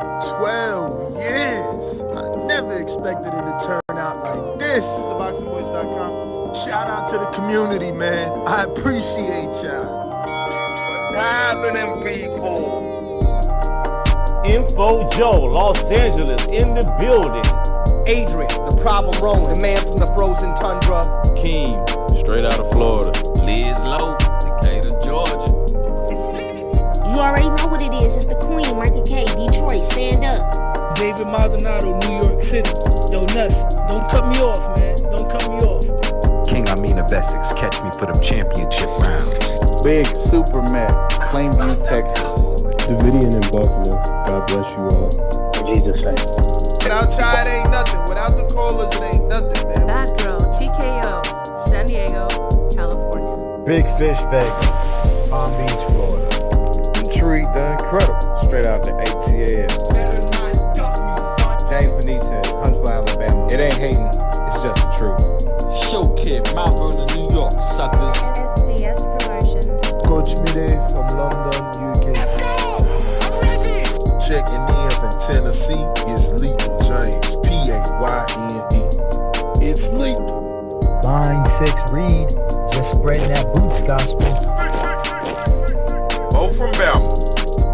12 years. I never expected it to turn out like this. TheBoxingVoice.com. Shout out to the community, man. I appreciate y'all. What's happening, people? Info Joe, Los Angeles, in the building. Adrian, the problem wrong, the man from the frozen tundra. Keem, straight out of Florida. Liz Lowe, Decatur, Georgia. You already know what it is. It's the Queen, Martha K, Detroit, stand up. David Maldonado, New York City. Yo, Nuss, don't cut me off, man. Don't cut me off. King Amin of Essex, catch me for them championship rounds. Big Super Mac, Plainview, Texas. Davidian in Buffalo. God bless you all. In Jesus' name. Without Chai, it ain't nothing. Without the callers, it ain't nothing, man. Bad Girl, TKO, San Diego, California. Big Fish Vegas, Palm Beach, Florida. Intrigue the Incredible, straight out the ATL. James Benitez, Huntsville, Alabama. It ain't hating, it's just the truth. Show Kid, Mount Vernon, New York, suckers. SDS Promotions. Coach Mide from London, UK. Let's go! I'm ready! Checking in from Tennessee, it's Lethal James, P-A-Y-N-E. It's lethal. Line 6 Reed, just spreading that boots gospel. Bo from Bama,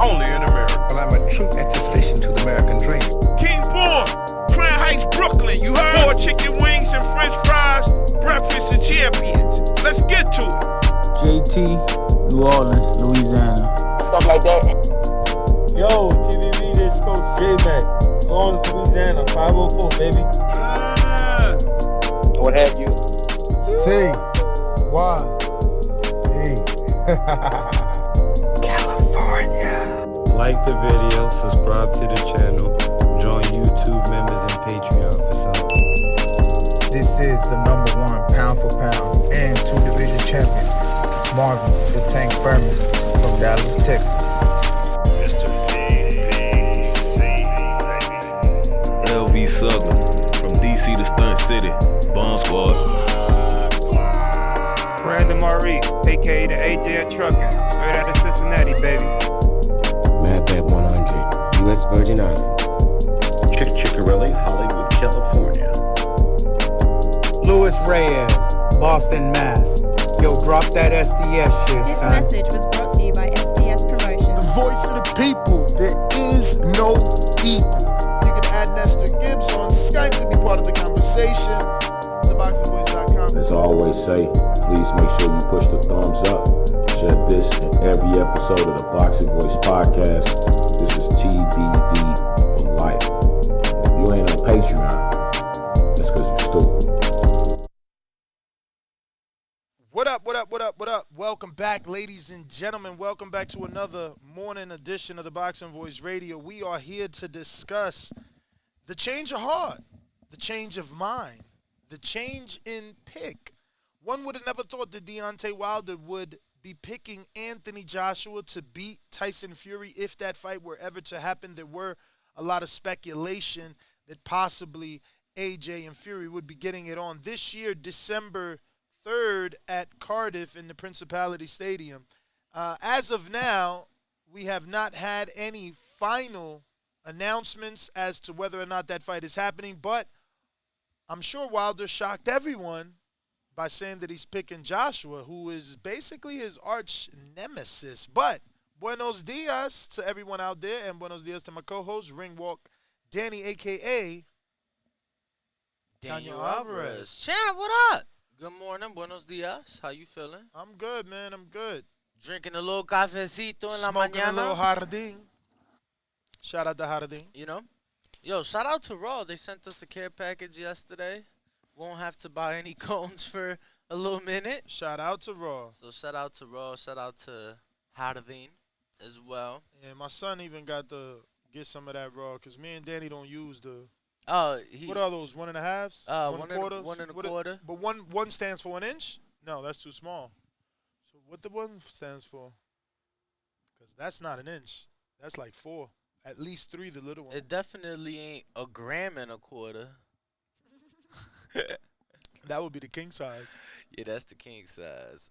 only in America. Well, I'm a true attestation to the American dream. King Born, Crown Heights, Brooklyn. You heard? 4 chicken wings and french fries, breakfast of champions. Let's get to it. JT, New Orleans, Louisiana. Stuff like that. Yo, TVV, this Coach J-Mac. New Orleans, Louisiana, 504, baby. What have you? C. Y. E. California. Like the video, subscribe to the channel, join YouTube members and Patreon for some. This is the #1 pound for pound and 2 division champion, Marvin the Tank Furman from Dallas, Texas. Mr. BBC, baby. LV Southern, from DC to Stunt City, Bone Squad. Brandon Maurice, a.k.a. the AJ Trucking, straight out of Cincinnati, baby. Madbat 100, U.S. Virgin Islands. Chick Chickarelli, Hollywood, California. Louis Reyes, Boston, Mass. Yo, drop that SDS shit, This son. message was brought to you by SDS Promotions. The voice of the people, there is no equal. You can add Nestor Gibbs on Skype to be part of the conversation. TheBoxingVoice.com. As I always say, please make sure you push the thumbs up. Share this and every episode of the Boxing Voice podcast. This is TBD for life. If you ain't on Patreon, that's because you're stupid. What up, what up, what up, what up? Welcome back, ladies and gentlemen. Welcome back to another morning edition of the Boxing Voice Radio. We are here to discuss the change of heart, the change of mind, the change in pick. One would have never thought that Deontay Wilder would be picking Anthony Joshua to beat Tyson Fury if that fight were ever to happen. There were a lot of speculation that possibly AJ and Fury would be getting it on this year, December 3rd at Cardiff in the Principality Stadium. As of now, we have not had any final announcements as to whether or not that fight is happening, but I'm sure Wilder shocked everyone by saying that he's picking Joshua, who is basically his arch nemesis. But buenos dias to everyone out there, and buenos dias to my co-host, Ring Walk Danny, a.k.a. Daniel Alvarez. Champ, what up? Good morning, buenos dias. How you feeling? I'm good, man. I'm good. Drinking a little cafecito en la Smoking mañana. a little Jardín. Shout out to Jardín. You know? Yo, shout out to Raw. They sent us a care package yesterday. Won't have to buy any cones for a little minute. Shout out to Raw. So shout out to Raw. Shout out to Jardín as well. And my son even got to get some of that Raw because me and Danny don't use the... what are those, 1.5s? One and a quarter. But one stands for 1 inch? No, that's too small. So what the one stands for? Because that's not an inch. That's like 4. At least 3, the little one. It definitely ain't a gram and a quarter. That would be the king size. Yeah, that's the king size.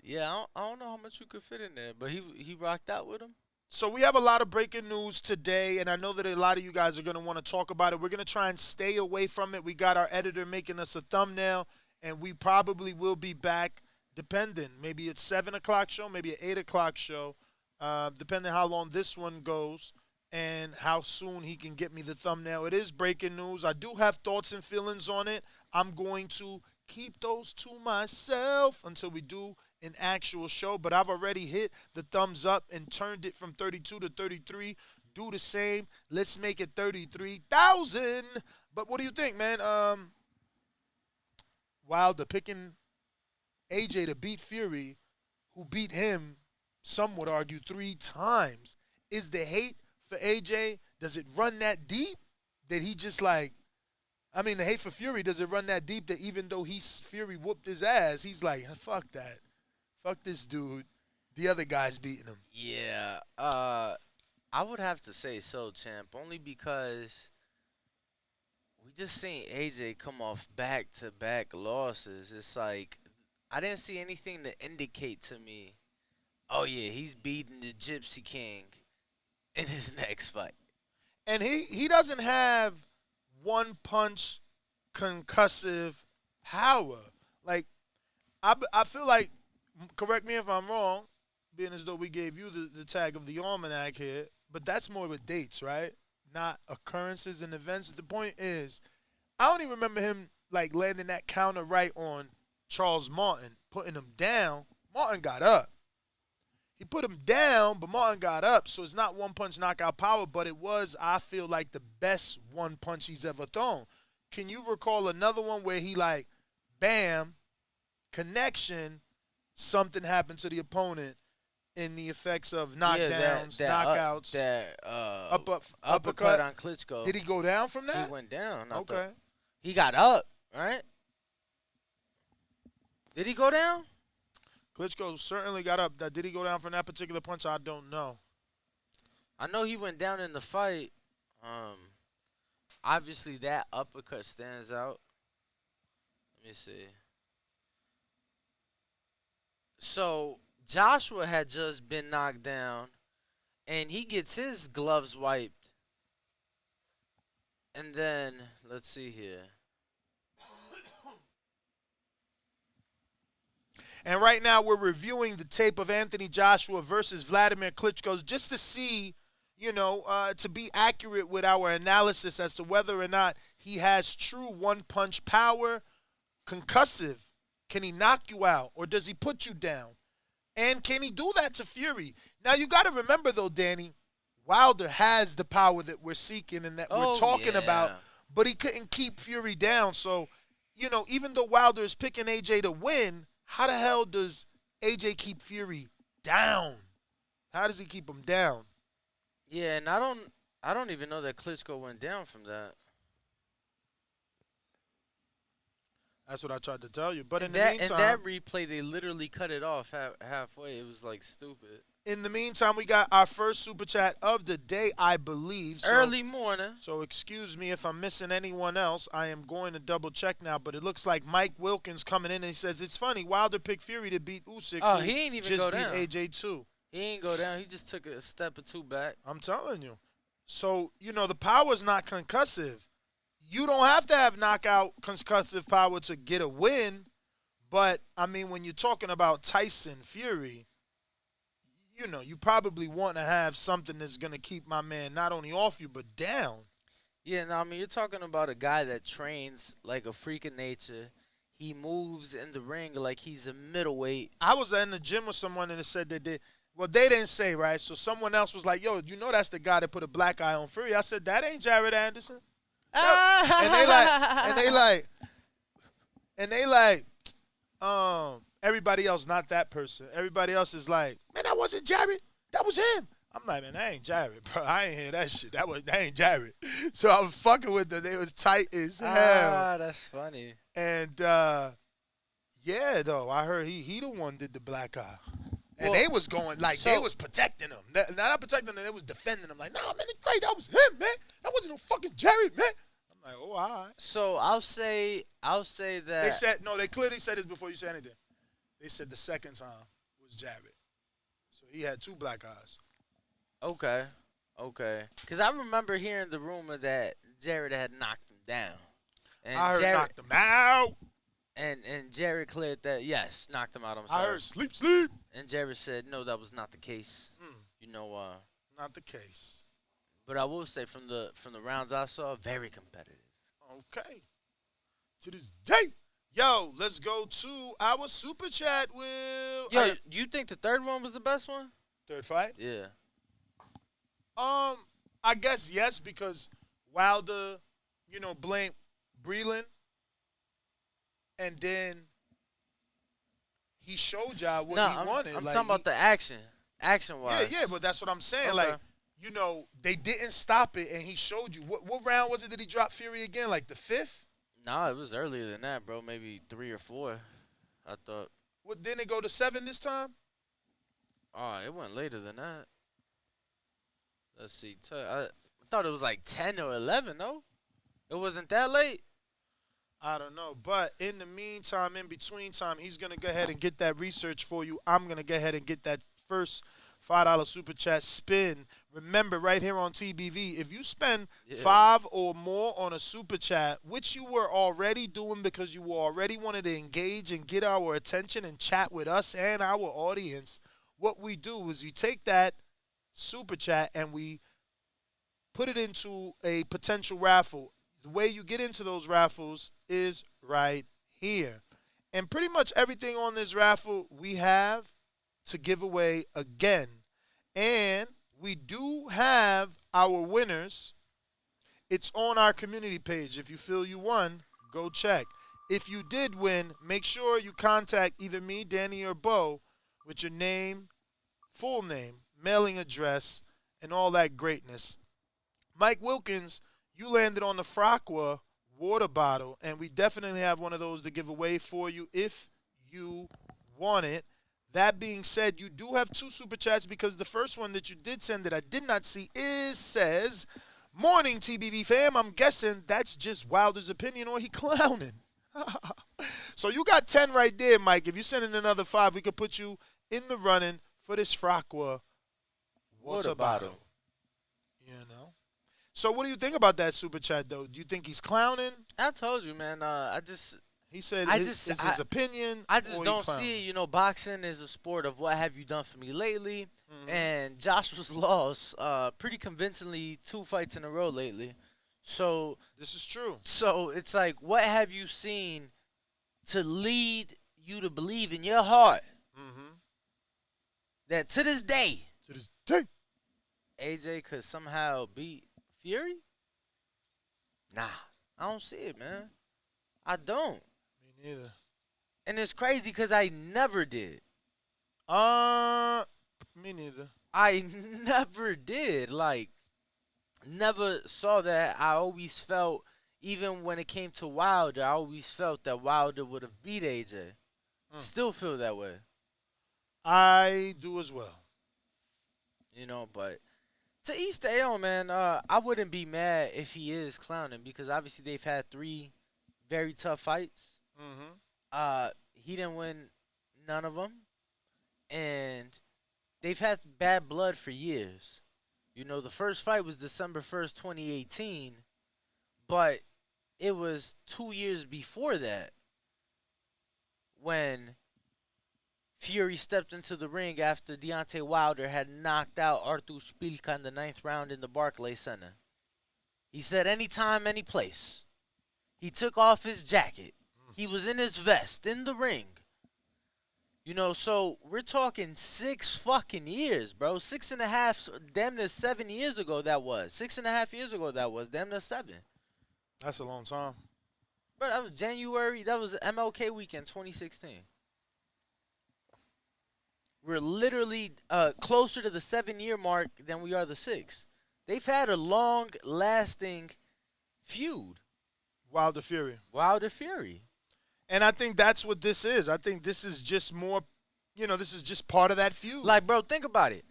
Yeah, I don't know how much you could fit in there, but he rocked out with him. So we have a lot of breaking news today, and I know that a lot of you guys are going to want to talk about it. We're going to try and stay away from it. We got our editor making us a thumbnail, and we probably will be back depending. Maybe it's 7 o'clock show, maybe an 8 o'clock show, depending how long this one goes and how soon he can get me the thumbnail. It is breaking news. I do have thoughts and feelings on it. I'm going to keep those to myself until we do an actual show, but I've already hit the thumbs up and turned it from 32 to 33. Do the same. Let's make it 33,000. But what do you think, man? Wilder picking AJ to beat Fury, who beat him, some would argue, 3 times. Is the hate for AJ, does it run that deep that he just like, I mean, the hate for Fury, does it run that deep that even though Fury whooped his ass, he's like, fuck that. Fuck this dude. The other guy's beating him. Yeah, I would have to say so, champ, only because we just seen AJ come off back-to-back losses. It's like, I didn't see anything to indicate to me, oh, yeah, he's beating the Gypsy King in his next fight. And he doesn't have one-punch concussive power. Like, I feel like, correct me if I'm wrong, being as though we gave you the tag of the almanac here, but that's more with dates, right? Not occurrences and events. The point is, I don't even remember him, like, landing that counter right on Charles Martin, putting him down. Martin got up. He put him down, but Martin got up, so it's not one-punch knockout power, but it was, I feel like, the best one punch he's ever thrown. Can you recall another one where he, like, bam, connection, something happened to the opponent in the effects of knockdowns, knockouts, uppercut on Klitschko. Did he go down from that? He went down. Okay. He got up, right? Did he go down? Klitschko certainly got up. Did he go down from that particular punch? I don't know. I know he went down in the fight. Obviously, that uppercut stands out. Let me see. So, Joshua had just been knocked down, and he gets his gloves wiped. And then, let's see here. And right now we're reviewing the tape of Anthony Joshua versus Vladimir Klitschko just to see, you know, to be accurate with our analysis as to whether or not he has true one-punch power, concussive. Can he knock you out, or does he put you down? And can he do that to Fury? Now, you got to remember, though, Danny, Wilder has the power that we're seeking and that we're talking about, but he couldn't keep Fury down. So, you know, even though Wilder is picking AJ to win, how the hell does AJ keep Fury down? How does he keep him down? Yeah, and I don't even know that Klitschko went down from that. That's what I tried to tell you. But in the meantime, in that replay, they literally cut it off halfway. It was like stupid. In the meantime, we got our first super chat of the day, I believe. So, early morning. So excuse me if I'm missing anyone else. I am going to double check now, but it looks like Mike Wilkins coming in and he says, it's funny, Wilder picked Fury to beat Usyk. Oh, he ain't even go down. Just beat AJ too. He ain't go down. He just took a step or two back. I'm telling you. So, you know, the power is not concussive. You don't have to have knockout concussive power to get a win, but, I mean, when you're talking about Tyson Fury, you know, you probably want to have something that's going to keep my man not only off you, but down. Yeah, no, I mean, you're talking about a guy that trains like a freak of nature. He moves in the ring like he's a middleweight. I was in the gym with someone and it said that they didn't say, right? So someone else was like, yo, you know that's the guy that put a black eye on Fury. I said, that ain't Jared Anderson. And they like, everybody else, not that person. Everybody else is like, man, that wasn't Jared. That was him. I'm like, man, that ain't Jared, bro. I ain't hear that shit. That ain't Jared. So I was fucking with them. They was tight as hell. That's funny. And yeah, though, I heard he the one did the black eye. And they was going like they was protecting him. Not protecting him, they was defending him. Like, nah, man, it's great. That was him, man. That wasn't no fucking Jared, man. I'm like, oh, all right. So I'll say that they said they clearly said this before you said anything. They said the second time was Jared. So he had 2 black eyes. Okay. Because I remember hearing the rumor that Jared had knocked him down. And I heard knocked him out. And Jared cleared that, yes, knocked him out. I'm I sorry. heard sleep. And Jared said, no, that was not the case. Not the case. But I will say from the rounds I saw, very competitive. Okay. To this day. Yo, let's go to our super chat, Will. Yo, you think the third one was the best one? Third fight? Yeah. I guess yes, because Wilder, blamed Breland, and then he showed y'all what he wanted. I'm talking about the action. Action-wise. Yeah, but that's what I'm saying. Okay. They didn't stop it, and he showed you. What round was it that he dropped Fury again? Like the fifth? Nah, it was earlier than that, bro. Maybe 3 or 4, I thought. What, didn't it go to 7 this time? Oh, it went later than that. Let's see. I thought it was like 10 or 11, no? It wasn't that late? I don't know. But in the meantime, in between time, he's going to go ahead and get that research for you. I'm going to go ahead and get that first $5 super chat spin. Remember, right here on TBV, if you spend 5 or more on a super chat, which you were already doing because you already wanted to engage and get our attention and chat with us and our audience, what we do is we take that super chat and we put it into a potential raffle. The way you get into those raffles is right here. And pretty much everything on this raffle we have to give away again. And we do have our winners. It's on our community page. If you feel you won, go check. If you did win, make sure you contact either me, Danny, or Bo with your name, full name, mailing address, and all that greatness. Mike Wilkins, you landed on the Fraqua water bottle, and we definitely have one of those to give away for you if you want it. That being said, you do have 2 super chats because the first one that you did send that I did not see says, "Morning, TBV fam. I'm guessing that's just Wilder's opinion or he clowning." So you got 10 right there, Mike. If you send in another 5, we could put you in the running for this Fraqua water bottle. So what do you think about that super chat, though? Do you think he's clowning? I told you, man. He said it's his opinion. I just don't see it. Boxing is a sport of what have you done for me lately. Mm-hmm. And Joshua's lost pretty convincingly 2 fights in a row lately. So this is true. So it's like, what have you seen to lead you to believe in your heart that to this day, AJ could somehow beat Fury? Nah, I don't see it, man. I don't. Me neither. And it's crazy because I never did. Me neither. I never did. Like, never saw that. I always felt, even when it came to Wilder, I always felt that Wilder would have beat AJ. Still feel that way. I do as well. But to each their own, man. I wouldn't be mad if he is clowning because obviously they've had 3 very tough fights. He didn't win none of them, and they've had bad blood for years. The first fight was December 1st, 2018, but it was 2 years before that when Fury stepped into the ring after Deontay Wilder had knocked out Artur Szpilka in the 9th round in the Barclays Center. He said, anytime, any place. He took off his jacket. He was in his vest, in the ring. So we're talking 6 fucking years, bro. 6.5, damn near 7 years ago that was. 6.5 years ago that was, damn near 7. That's a long time. Bro, that was January, that was MLK weekend 2016. We're literally closer to the 7-year mark than we are the 6. They've had a long-lasting feud. Wilder Fury. And I think that's what this is. I think this is just more, this is just part of that feud. Like, bro, think about it.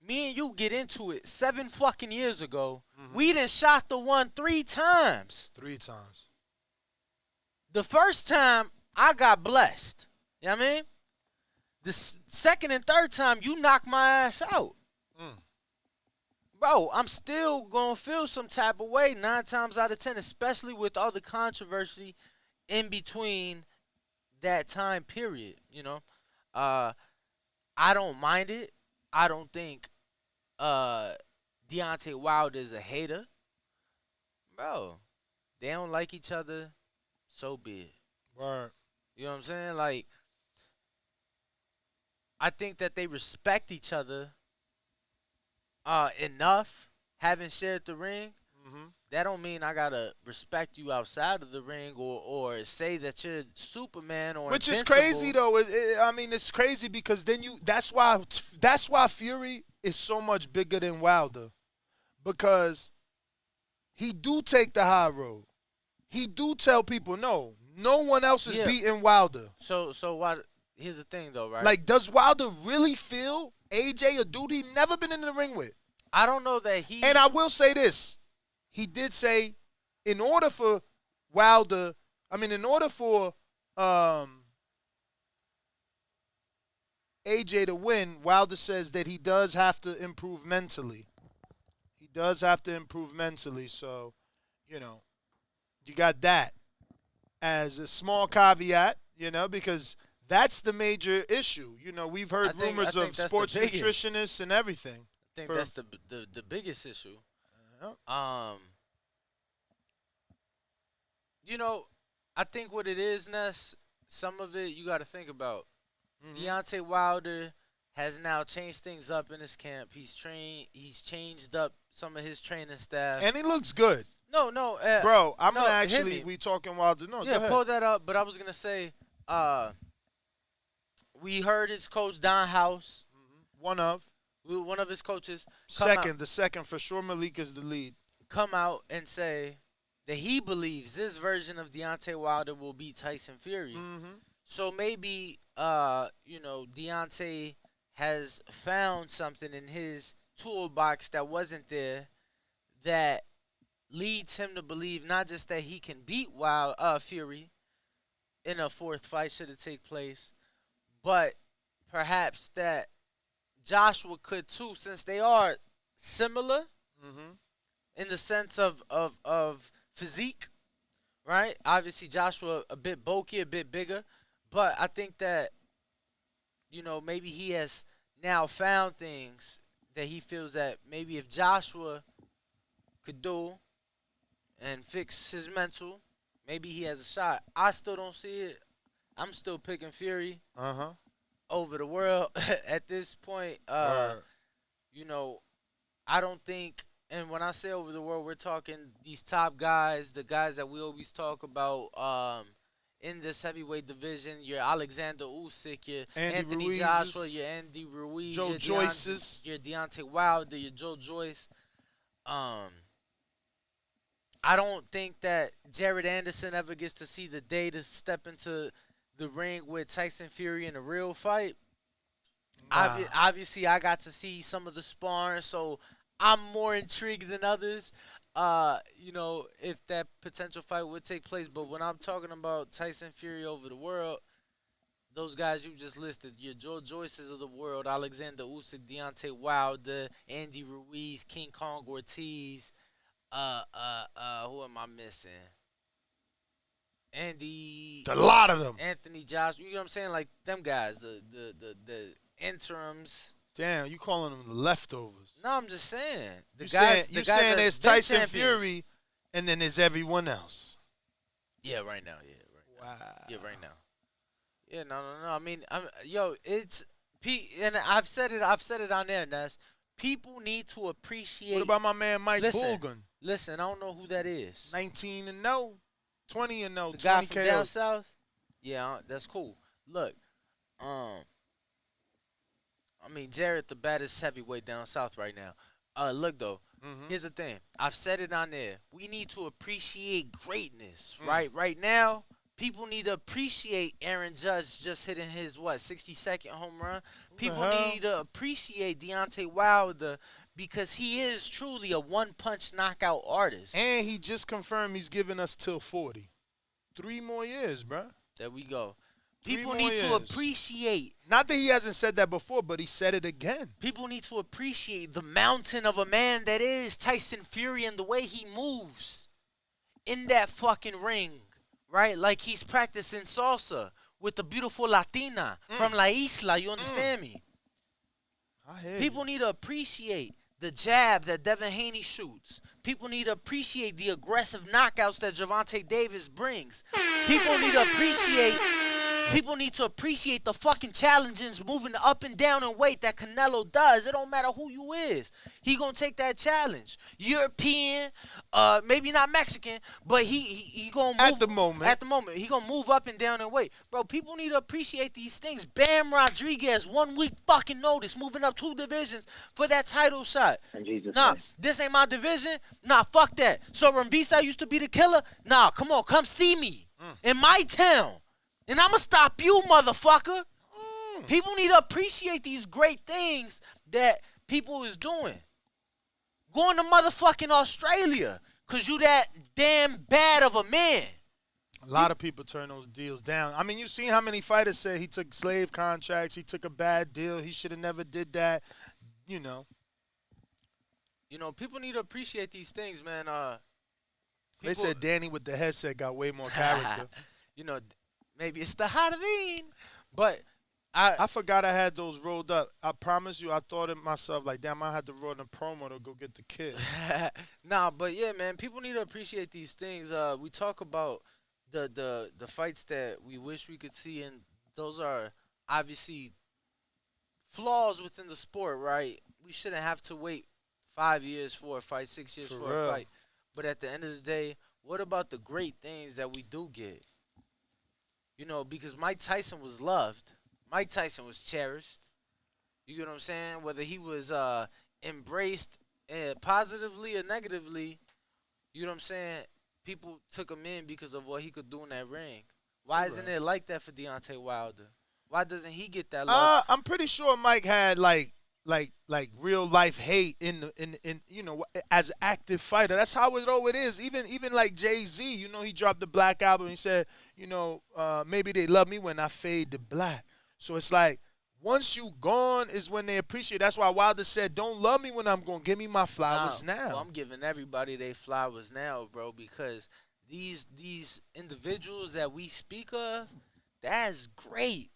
Me and you get into it 7 fucking years ago. We done shot the one 3 times. 3 times. The first time, I got blessed. You know what I mean? The second and third time, you knocked my ass out. bro, I'm still gonna feel some type of way 9 times out of 10, especially with all the controversy in between that time period. I don't mind it. I don't think Deontay Wilder is a hater, bro. They don't like each other, so be it. Word. You know what I'm saying? Like, I think that they respect each other enough, having shared the ring. That don't mean I gotta respect you outside of the ring or say that you're Superman or Which invincible. is crazy though. I mean, it's crazy because then that's why Fury is so much bigger than Wilder, because he do take the high road. He do tell people no one else is beating Wilder. So why? Here's the thing though, right? Like, does Wilder really feel AJ a dude he never been in the ring with? I don't know that he. And I will say this. He did say, in order for AJ to win, Wilder says that he does have to improve mentally. He does have to improve mentally. So, you got that as a small caveat, because that's the major issue. We've heard rumors of sports nutritionists and everything. I think that's the biggest issue. I think what it is, Ness, some of it you got to think about. Deontay Wilder has now changed things up in his camp. He's changed up some of his training staff. And he looks good. No. Bro, I'm going to actually, we talking Wilder. No, yeah, go ahead. pull that up. But I was going to say, we heard his coach, Don House. One of his coaches. The second for sure. Malik is the lead. Come out and say that he believes this version of Deontay Wilder will beat Tyson Fury. So maybe, Deontay has found something in his toolbox that wasn't there that leads him to believe not just that he can beat Fury in a fourth fight should it take place, but perhaps that Joshua could too, since they are similar in the sense of physique, right? Obviously, Joshua a bit bulky, a bit bigger, but I think that, maybe he has now found things that he feels that maybe if Joshua could do and fix his mental, maybe he has a shot. I still don't see it. I'm still picking Fury over the world at this point. I don't think, and when I say over the world, we're talking these top guys, the guys that we always talk about in this heavyweight division. Your Alexander Usyk, your Anthony Ruiz's, Joshua, your Andy Ruiz, Joe Joyce's, your Deontay Wilder, your Joe Joyce. I don't think that Jared Anderson ever gets to see the day to step into the ring with Tyson Fury in a real fight. Obviously, I got to see some of the sparring, so I'm more intrigued than others, if that potential fight would take place. But when I'm talking about Tyson Fury over the world, those guys you just listed, your Joe Joyces of the world, Alexander Usyk, Deontay Wilder, Andy Ruiz, King Kong Ortiz, who am I missing? A lot of them. Anthony Josh, you know what I'm saying? Like them guys, the interims. Damn, you calling them the leftovers? No, I'm just saying. You saying there's Tyson Fury, and then there's everyone else. Yeah, right now. Yeah, right. Wow. Yeah, right now. Yeah, no. I mean, it's and I've said it on there, Ness. People need to appreciate. What about my man Mike Bulgan? Listen, I don't know who that is. 19-0, 20-0, the guy 20 from down south. Yeah, that's cool. Look, Jarrett, the baddest heavyweight down south right now. Look though, here's the thing. I've said it on there. We need to appreciate greatness, right? Right now, people need to appreciate Aaron Judge just hitting his 62nd home run. People need to appreciate Deontay Wilder because he is truly a one-punch knockout artist. And he just confirmed he's giving us till 40. 3 more years, bruh. There we go. People need to appreciate. Not that he hasn't said that before, but he said it again. People need to appreciate the mountain of a man that is Tyson Fury and the way he moves in that fucking ring, right? Like he's practicing salsa with the beautiful Latina from La Isla. You understand me? I hear People need to appreciate the jab that Devin Haney shoots. People need to appreciate the aggressive knockouts that Gervonta Davis brings. People need to appreciate the fucking challenges moving up and down in weight that Canelo does. It don't matter who you is. He gonna take that challenge. European, maybe not Mexican, but he gonna move. At the moment, he gonna move up and down in weight. Bro, people need to appreciate these things. Bam Rodriguez, 1 week fucking notice, moving up 2 divisions for that title shot. Nah, this ain't my division. Nah, fuck that. So Rambisa used to be the killer. Nah, come see me in my town. And I'ma stop you, motherfucker. People need to appreciate these great things that people is doing. Going to motherfucking Australia, cause you that damn bad of a man. A lot of people turn those deals down. I mean, you seen how many fighters say he took slave contracts, he took a bad deal, he should have never did that, you know. You know, people need to appreciate these things, man. They said Danny with the headset got way more character. You know, maybe it's the Halloween, but I forgot I had those rolled up. I promise you, I thought of myself like, damn, I had to run a promo to go get the kid. Nah, but yeah, man, people need to appreciate these things. We talk about the fights that we wish we could see, and those are obviously flaws within the sport, right? We shouldn't have to wait 5 years for a fight, 6 years for a fight. But at the end of the day, what about the great things that we do get? You know, because Mike Tyson was loved. Mike Tyson was cherished. You get what I'm saying? Whether he was embraced positively or negatively, you know what I'm saying? People took him in because of what he could do in that ring. Why isn't it like that for Deontay Wilder? Why doesn't he get that love? I'm pretty sure Mike had like real life hate in you know, as an active fighter. That's how it is. Even like Jay-Z, you know, he dropped the Black album. He said, you know, maybe they love me when I fade to black. So it's like once you gone is when they appreciate. That's why Wilder said, don't love me when I'm gone. Give me my flowers now. Well, I'm giving everybody their flowers now, bro, because these individuals that we speak of, that's great.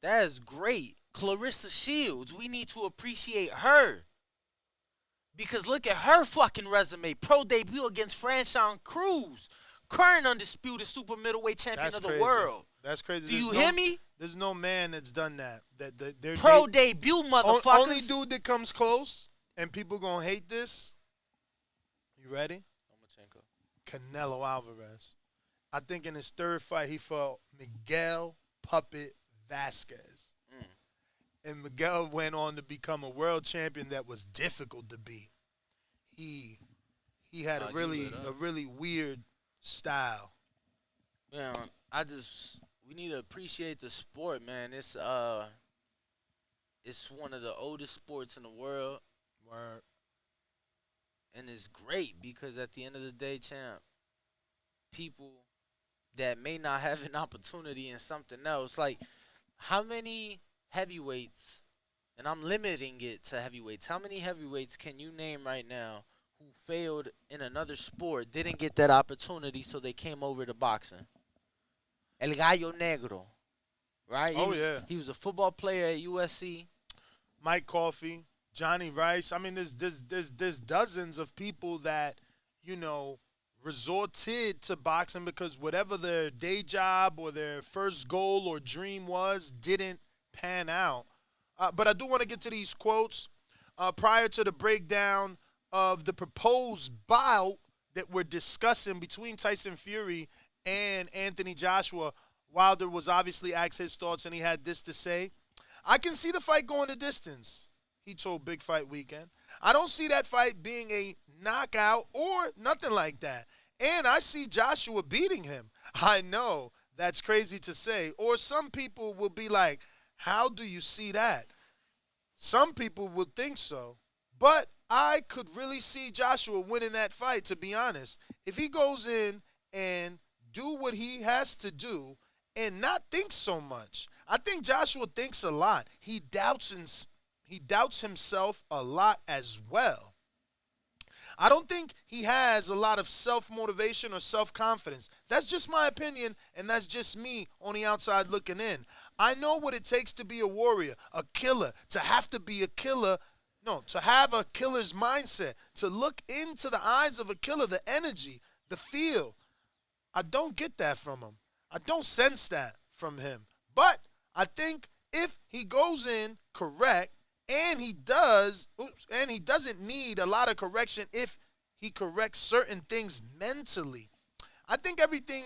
That is great. Clarissa Shields, we need to appreciate her. Because look at her fucking resume. Pro debut against Franchon Cruz. Current undisputed super middleweight champion of the world. That's crazy. Do you hear me? There's no man that's done that. Pro debut, motherfuckers. Only dude that comes close, and people gonna hate this. You ready? Canelo Alvarez. I think in his 3rd fight, he fought Miguel Puppet Vasquez. And Miguel went on to become a world champion that was difficult to beat. He had a really weird style. Man, we need to appreciate the sport, man. It's one of the oldest sports in the world. Word. And it's great because at the end of the day, champ, people that may not have an opportunity in something else, like how many heavyweights, and I'm limiting it to heavyweights, how many heavyweights can you name right now who failed in another sport, didn't get that opportunity, so they came over to boxing? El Gallo Negro, right? He was a football player at USC. Mike Coffey, Johnny Rice. I mean, there's dozens of people that, you know, resorted to boxing because whatever their day job or their first goal or dream was didn't pan out. But I do want to get to these quotes. Prior to the breakdown of the proposed bout that we're discussing between Tyson Fury and Anthony Joshua, Wilder was obviously asked his thoughts, and he had this to say. I can see the fight going the distance, he told Big Fight Weekend. I don't see that fight being a knockout or nothing like that. And I see Joshua beating him. I know that's crazy to say. Or some people will be like, how do you see that? Some people would think so. But I could really see Joshua winning that fight, to be honest. If he goes in and do what he has to do and not think so much. I think Joshua thinks a lot. He doubts himself a lot as well. I don't think he has a lot of self-motivation or self-confidence. That's just my opinion, and that's just me on the outside looking in. I know what it takes to be a warrior, a killer, to have to be a killer. No, to have a killer's mindset, to look into the eyes of a killer, the energy, the feel. I don't get that from him. I don't sense that from him. But I think if he goes in correct, and he doesn't need a lot of correction if he corrects certain things mentally. I think everything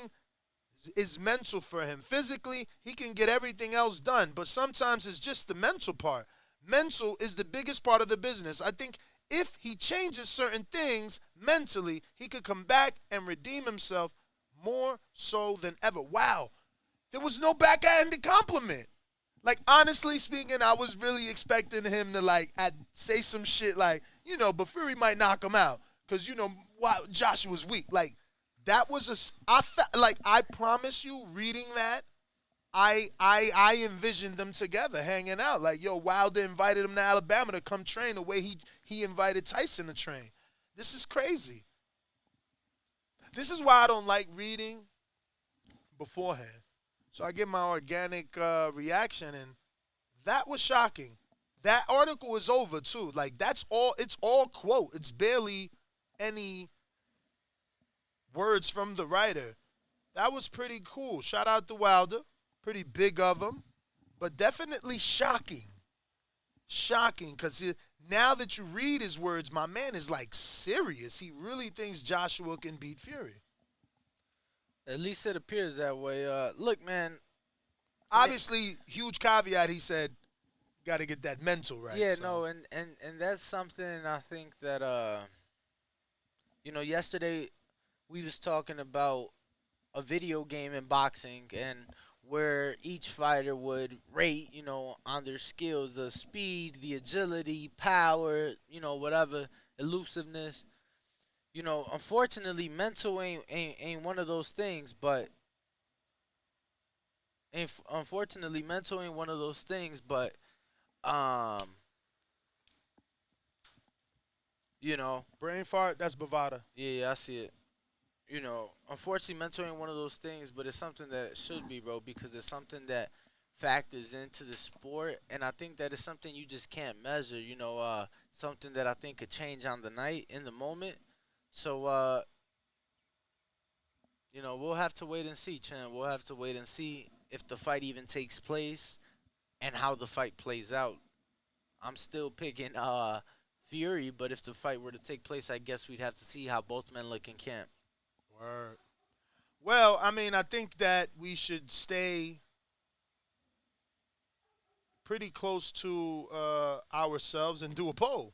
is mental for him. Physically, he can get everything else done, but sometimes it's just the mental part. Mental is the biggest part of the business. I think if he changes certain things mentally, he could come back and redeem himself more so than ever. Wow, there was no backhanded compliment. Like, honestly speaking, I was really expecting him to, say some shit like, but Fury might knock him out because, Joshua's weak. Like, that was I promise you, reading that, I envisioned them together hanging out. Like, yo, Wilder invited him to Alabama to come train the way he invited Tyson to train. This is crazy. This is why I don't like reading beforehand. So I get my organic reaction, and that was shocking. That article is over, too. Like, it's all quote. It's barely any words from the writer. That was pretty cool. Shout out to Wilder. Pretty big of him, but definitely shocking. Shocking, because now that you read his words, my man is, serious. He really thinks Joshua can beat Fury. At least it appears that way. Look, man. Obviously, huge caveat, he said, got to get that mental right. Yeah, so. no, and that's something I think that, yesterday we was talking about a video game in boxing and where each fighter would rate, on their skills, the speed, the agility, power, whatever, elusiveness. Unfortunately, mental ain't one of those things, but unfortunately, mental ain't one of those things, but brain fart, that's Bovada. Yeah, I see it. Unfortunately, mental ain't one of those things, but it's something that it should be, bro, because it's something that factors into the sport, and I think that it's something you just can't measure. Something that I think could change on the night, in the moment. So, we'll have to wait and see, Chan. We'll have to wait and see if the fight even takes place and how the fight plays out. I'm still picking Fury, but if the fight were to take place, I guess we'd have to see how both men look in camp. Word. Well, I mean, I think that we should stay pretty close to ourselves and do a poll.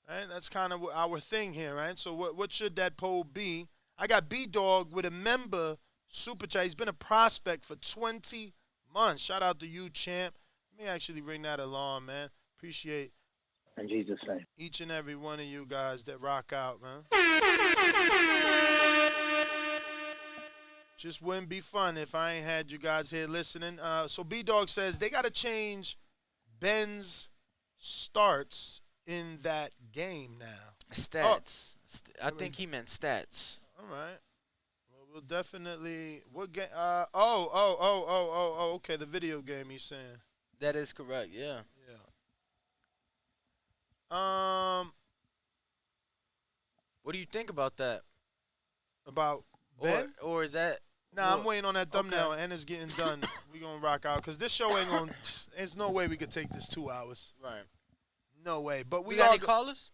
Right? That's kind of our thing here, right? So what should that poll be? I got B-Dog with a member super chat. He's been a prospect for 20 months. Shout out to you, champ. Let me actually ring that alarm, man. Appreciate in Jesus' name. Each and every one of you guys that rock out, man. Just wouldn't be fun if I ain't had you guys here listening. So B-Dog says they got to change Ben's starts in that game now. Stats. I think he meant stats. All right. Well, we'll definitely. What game? Okay. The video game he's saying. That is correct. Yeah. What do you think about that? About Ben? Or is that? Nah, I'm waiting on that thumbnail, and it's getting done. We gonna rock out because this show ain't gonna. There's no way we could take this 2 hours. Right. No way. But we got any callers?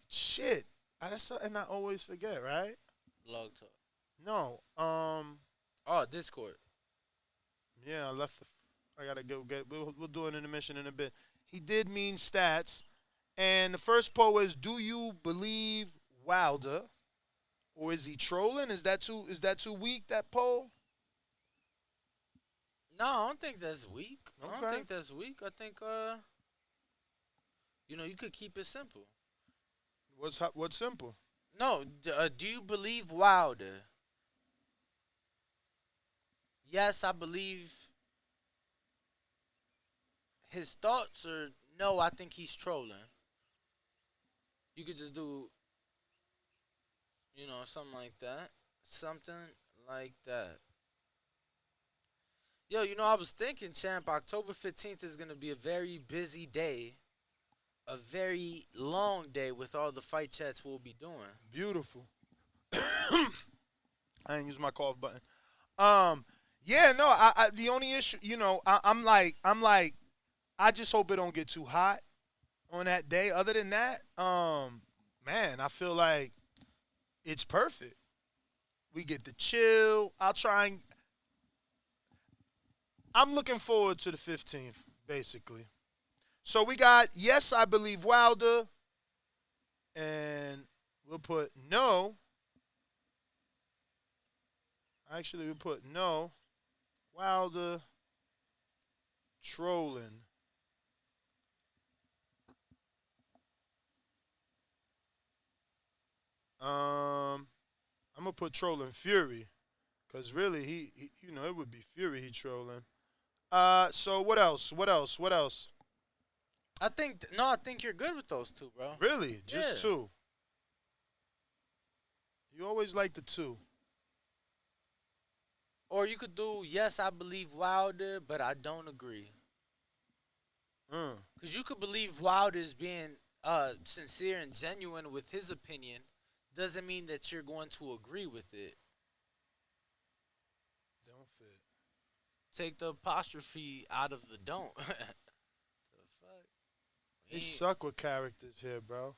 Shit. That's something I always forget, right? Blog talk. No. Oh, Discord. Yeah, I left. I gotta go get. We'll do an intermission in a bit. He did mean stats, and the first poll is: do you believe Wilder, or is he trolling? Is that too weak? That poll? No, I don't think that's weak. Okay. I don't think that's weak. I think you could keep it simple. What's simple? No, do you believe Wilder? yes, I believe his thoughts, or no, I think he's trolling. You could just do, something like that. Something like that. Yo, I was thinking, champ, October 15th is going to be a very busy day, a very long day with all the fight chats we'll be doing. Beautiful. I didn't use my cough button. Yeah, no, I the only issue, I'm like, I just hope it don't get too hot on that day. Other than that, man, I feel like it's perfect. We get to chill. I'm looking forward to the 15th, basically. So we got, yes, I believe Wilder. And we'll put no. Actually, we'll put no. Wilder trolling. I'm going to put trolling Fury. Because really, he, it would be Fury he trolling. So what else? I think you're good with those two, bro. Really? Just Yeah. two? You always like the two. Or you could do, yes, I believe Wilder, but I don't agree. Because you could believe Wilder's being sincere and genuine with his opinion, doesn't mean that you're going to agree with it. Don't fit. Take the apostrophe out of the don't. The fuck? You suck with characters here, bro.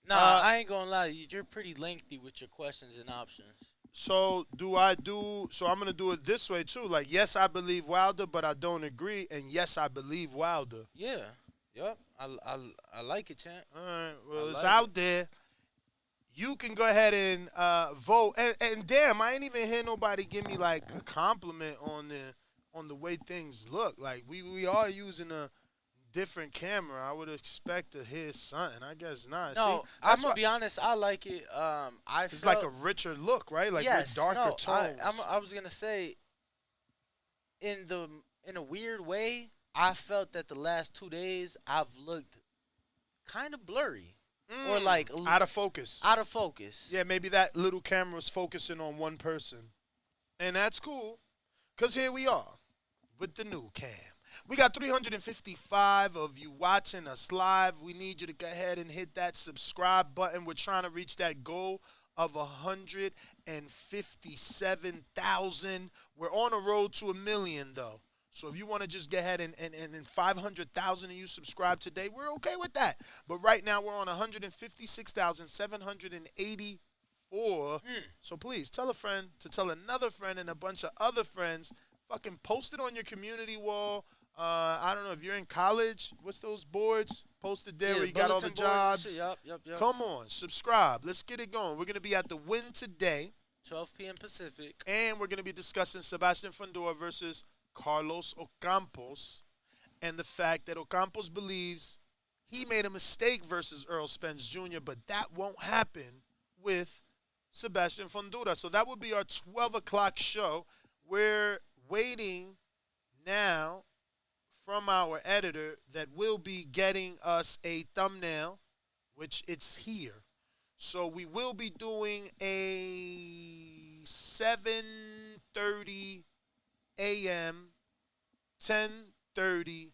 Nah, I ain't gonna lie. You're pretty lengthy with your questions and options. So I'm gonna do it this way too. Like, yes, I believe Wilder, but I don't agree. And yes, I believe Wilder. Yeah. Yup. I like it, champ. All right. Well, it's like out there. You can go ahead and vote. And damn, I ain't even hear nobody give me like a compliment on the way things look. Like we are using a different camera. I would expect to hear something. I guess not. No, See, I'm gonna be honest. I like it. It's like a richer look, right? Like with darker tones. I was gonna say, in a weird way, I felt that the last 2 days I've looked kind of blurry. Or like out of focus. Out of focus. Yeah, maybe that little camera's focusing on one person. And that's cool. Because here we are with the new cam. We got 355 of you watching us live. We need you to go ahead and hit that subscribe button. We're trying to reach that goal of 157,000. We're on a road to 1 million, though. So if you want to just go ahead and 500,000 of you subscribe today, we're okay with that. But right now we're on 156,784. So please tell a friend to tell another friend and a bunch of other friends. Fucking post it on your community wall. I don't know if you're in college. What's those boards posted there where you got all the jobs? Yup. Come on, subscribe. Let's get it going. We're going to be at the Win today. 12 p.m. Pacific. And we're going to be discussing Sebastian Fundora versus Carlos Ocampos, and the fact that Ocampos believes he made a mistake versus Earl Spence Jr., but that won't happen with Sebastian Fundora. So that would be our 12 o'clock show. We're waiting now from our editor that will be getting us a thumbnail, which it's here. So we will be doing a 7:30 a.m., 10:30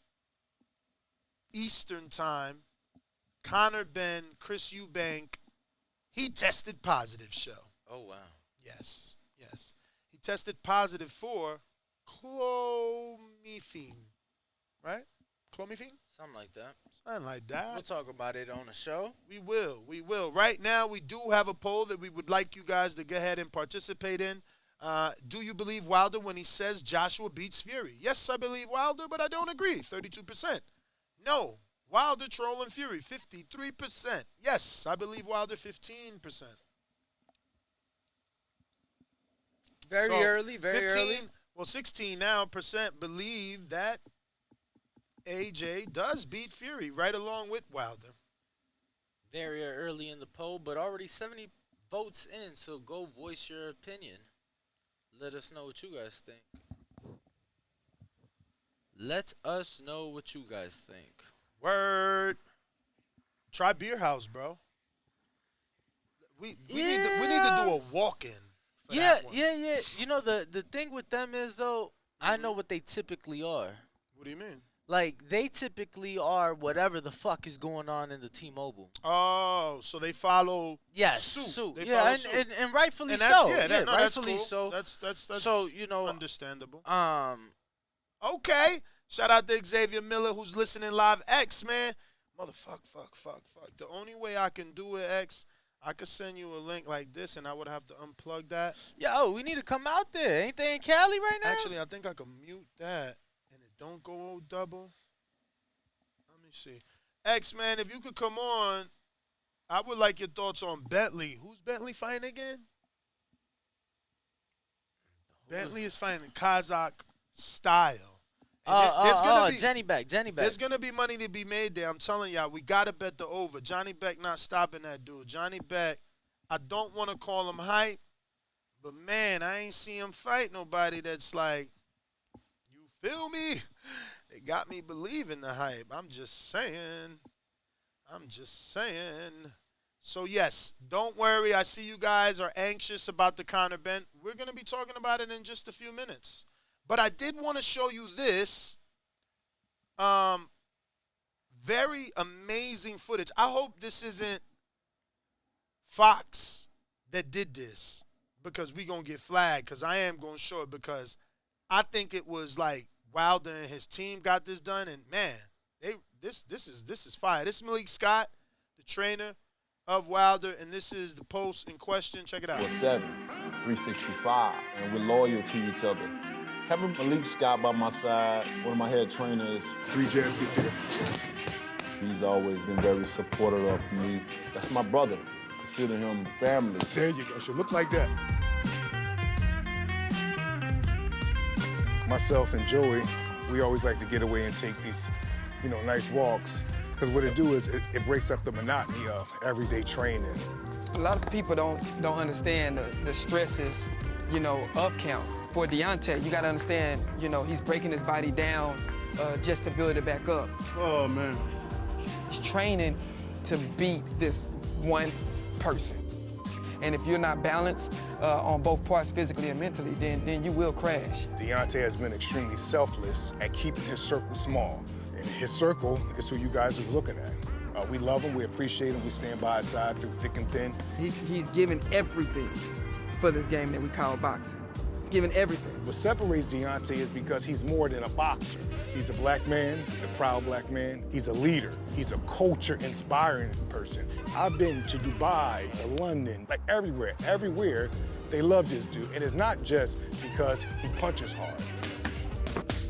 Eastern Time. Connor Ben, Chris Eubank, he tested positive show. Oh, wow. Yes. He tested positive for clomiphene, right? Clomiphene? Something like that. Something like that. We'll talk about it on the show. We will. Right now, we do have a poll that we would like you guys to go ahead and participate in. Do you believe Wilder when he says Joshua beats Fury? Yes, I believe Wilder, but I don't agree. 32%. No. Wilder trolling Fury. 53%. Yes, I believe Wilder. 15%. Very early. 16 now percent believe that AJ does beat Fury right along with Wilder. Very early in the poll, but already 70 votes in, so go voice your opinion. Let us know what you guys think. Let us know what you guys think. Word. Try Beer House, bro. We need to do a walk-in. Yeah. You know the thing with them is though, I know what they typically are. What do you mean? Like they typically are whatever the fuck is going on in the T-Mobile. Oh, so they follow suit. They yeah, follow and, suit. and rightfully And so. that's Rightfully cool. so. That's so you know understandable. Okay. Shout out to Xavier Miller who's listening live. X, man. Fuck. The only way I can do it, X, I could send you a link like this and I would have to unplug that. Yo, we need to come out there. Ain't they in Cali right now? Actually, I think I can mute that and it don't go double. Let me see. X, man, if you could come on, I would like your thoughts on Bentley. Who's Bentley fighting again? Bentley is fighting Kazakh style. Jenny Beck. There's going to be money to be made there. I'm telling y'all, we got to bet the over. Johnny Beck not stopping that dude. Johnny Beck, I don't want to call him hype, but, man, I ain't seen him fight nobody that's like, you feel me? They got me believing the hype. I'm just saying. So, yes, don't worry. I see you guys are anxious about the Conor Ben. We're going to be talking about it in just a few minutes. But I did want to show you this very amazing footage. I hope this isn't Fox that did this because we going to get flagged because I am going to show it because I think it was like Wilder and his team got this done. And, man, this is fire. This is Malik Scott, the trainer of Wilder, and this is the post in question. Check it out. 7, 365, and we're loyal to each other. Having Malik Scott by my side, one of my head trainers, 3 jabs get there. He's always been very supportive of me. That's my brother. Consider him family. There you go. Should look like that. Myself and Joey, we always like to get away and take these, nice walks. Because what it do is it breaks up the monotony of everyday training. A lot of people don't understand the stresses, of camp. For Deontay, you gotta understand, he's breaking his body down just to build it back up. Oh, man. He's training to beat this one person. And if you're not balanced on both parts, physically and mentally, then you will crash. Deontay has been extremely selfless at keeping his circle small. And his circle is who you guys is looking at. We love him, we appreciate him, we stand by his side through thick and thin. He's given everything for this game that we call boxing. He's given everything. What separates Deontay is because he's more than a boxer. He's a black man, he's a proud black man, he's a leader, he's a culture-inspiring person. I've been to Dubai, to London, like everywhere they love this dude. And it's not just because he punches hard.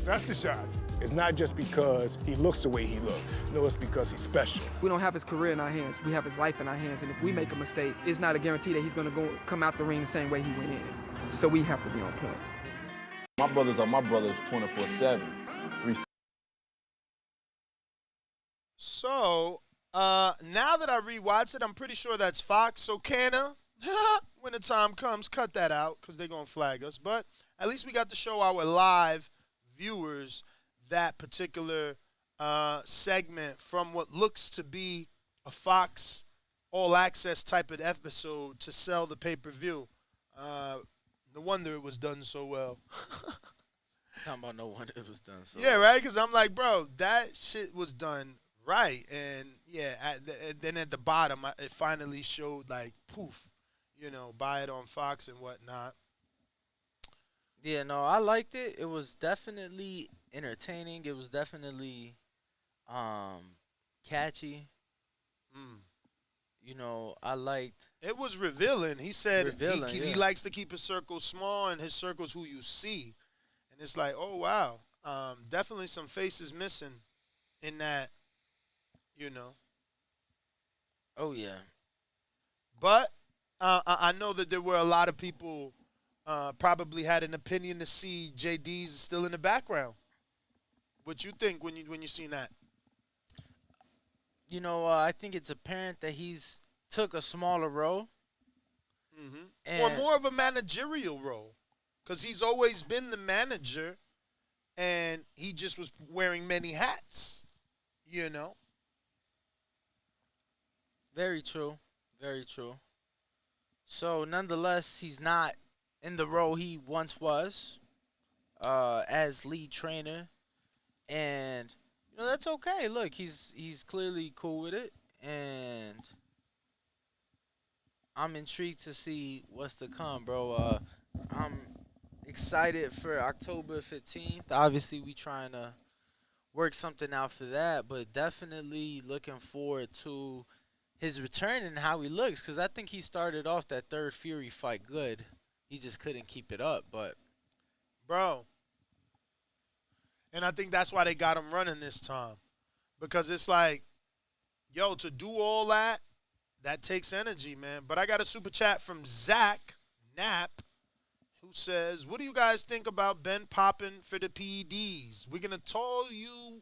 That's the shot. It's not just because he looks the way he looks. No, it's because he's special. We don't have his career in our hands. We have his life in our hands. And if we make a mistake, it's not a guarantee that he's going to come out the ring the same way he went in. So we have to be on point. My brothers are my brothers 24/7. So, now that I rewatched it, I'm pretty sure that's Fox. So, Canna, when the time comes, cut that out because they're going to flag us. But at least we got to show our live viewers that particular segment from what looks to be a Fox all-access type of episode to sell the pay-per-view. No wonder it was done so well. Talking about no wonder it was done so yeah, well. right? Because I'm like, bro, that shit was done right. And, yeah, then at the bottom, it finally showed, like, poof, buy it on Fox and whatnot. Yeah, no, I liked it. It was definitely entertaining. It was definitely catchy. I liked. It was revealing. He said he yeah. likes to keep his circle small, and his circle's who you see. And it's like, oh, wow. Definitely some faces missing in that, Oh, yeah. But I know that there were a lot of people probably had an opinion to see JD's still in the background. What you think when you seen that? I think it's apparent that he's took a smaller role. Or more of a managerial role. Because he's always been the manager. and he just was wearing many hats, you know. Very true. Very true. So, nonetheless, he's not in the role he once was as lead trainer. And, that's okay. Look, he's clearly cool with it. And I'm intrigued to see what's to come, bro. I'm excited for October 15th. Obviously, we trying to work something out for that. But definitely looking forward to his return and how he looks, because I think he started off that third Fury fight good. He just couldn't keep it up, but bro. And I think that's why they got him running this time, because it's like, yo, to do all that takes energy, man. But I got a super chat from Zach Knapp, who says, "What do you guys think about Ben popping for the PEDs? We're gonna tell you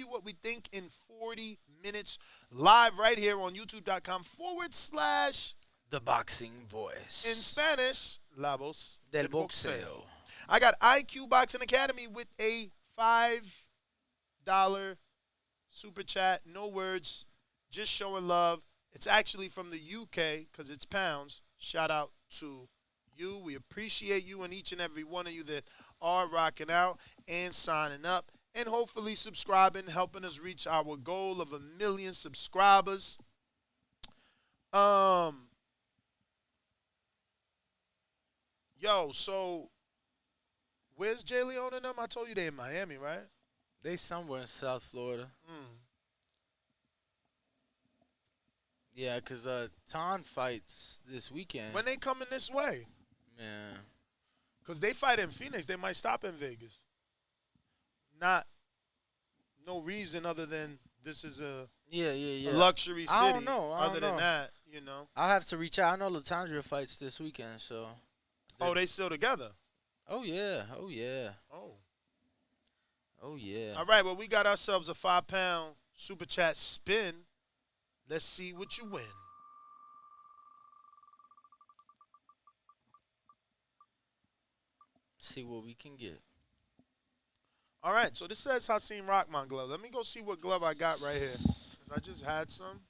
what we think in 40 minutes live right here on youtube.com/The Boxing Voice. In Spanish, La Voz del Boxeo. I got IQ Boxing Academy with a $5 super chat. No words, just showing love. It's actually from the UK because it's pounds. Shout out to you. We appreciate you and each and every one of you that are rocking out and signing up and hopefully subscribing, helping us reach our goal of 1 million subscribers. Yo, so where's Jay Leone and them? I told you they in Miami, right? They somewhere in South Florida. Yeah, because Ton fights this weekend. When they coming this way? Yeah. Because they fight in Phoenix. They might stop in Vegas. No reason other than this is a luxury city. I don't know. Other than that, I'll have to reach out. I know Latondra fights this weekend, so. Oh, they still together? Oh, yeah. Oh, yeah. Oh. Oh, yeah. All right, well, we got ourselves a £5 super chat spin. Let's see what you win. See what we can get. All right, so this says Hasim Rahman glove. Let me go see what glove I got right here. 'Cause I just had some.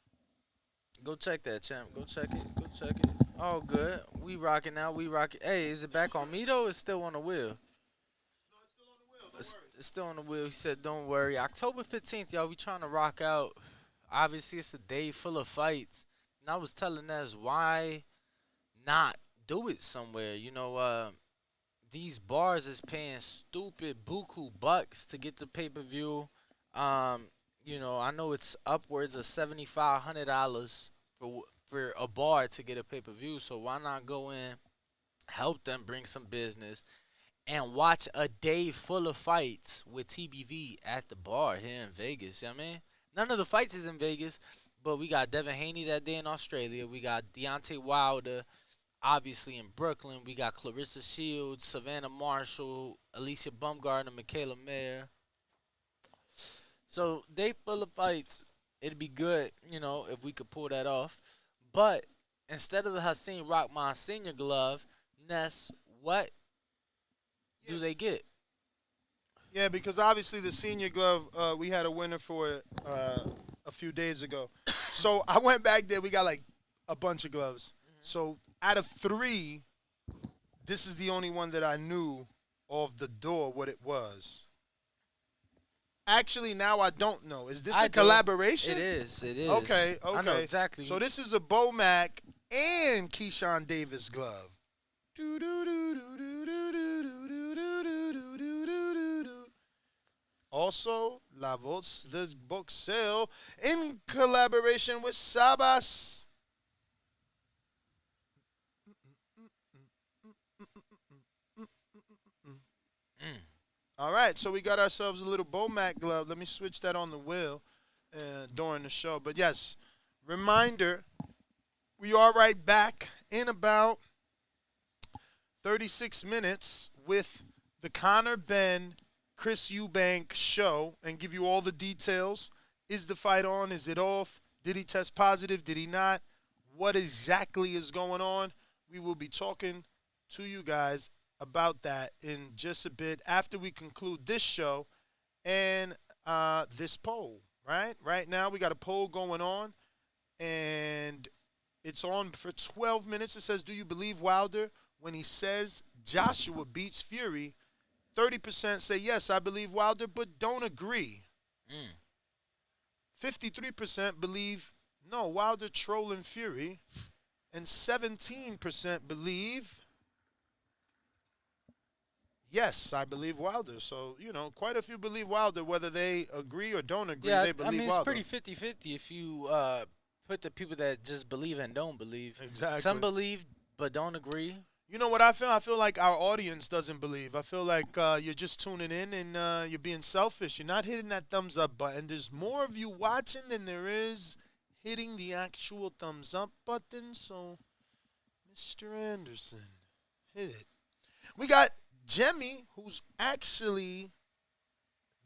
Go check that, champ. Go check it. Go check it. Oh, good. We rocking now. We rocking. Hey, is it back on me, though? It's still on the wheel. No, it's still on the wheel. It's still on the wheel. He said, don't worry. October 15th, y'all, we trying to rock out. Obviously, it's a day full of fights. And I was telling us, why not do it somewhere? These bars is paying stupid buku bucks to get the pay-per-view. I know it's upwards of $7,500 for a bar to get a pay-per-view. So why not go in, help them bring some business, and watch a day full of fights with TBV at the bar here in Vegas? You know what I mean? None of the fights is in Vegas, but we got Devin Haney that day in Australia. We got Deontay Wilder, obviously, in Brooklyn. We got Clarissa Shields, Savannah Marshall, Alicia Baumgartner, Michaela Mayer. So, day full of fights. It'd be good, if we could pull that off. But instead of the Hasim Rahman Senior glove, Ness, what do they get? Yeah, because obviously the senior glove, we had a winner for it a few days ago. So I went back there. We got like a bunch of gloves. So out of 3, this is the only one that I knew off the door what it was. Actually, now I don't know. Is this a collaboration? It is. It is. Okay. I know exactly. So this is a Bo Mac and Keyshawn Davis glove. Also, La Voz del Boxeo in collaboration with Sabas. All right, so we got ourselves a little Bomac glove. Let me switch that on the wheel during the show. But, yes, reminder, we are right back in about 36 minutes with the Conor Ben, Chris Eubank show and give you all the details. Is the fight on? Is it off? Did he test positive? Did he not? What exactly is going on? We will be talking to you guys about that in just a bit after we conclude this show and this poll, right? Right now we got a poll going on, and it's on for 12 minutes. It says, do you believe Wilder when he says Joshua beats Fury? 30% say, yes, I believe Wilder, but don't agree. 53% believe, no, Wilder trolling Fury. And 17% believe, yes, I believe Wilder. So, quite a few believe Wilder, whether they agree or don't agree, they believe it's Wilder. pretty 50-50 if you put the people that just believe and don't believe. Exactly. Some believe but don't agree. You know what I feel? I feel like our audience doesn't believe. I feel like you're just tuning in and you're being selfish. You're not hitting that thumbs up button. There's more of you watching than there is hitting the actual thumbs up button. So, Mr. Anderson, hit it. We got Jemmy, who's actually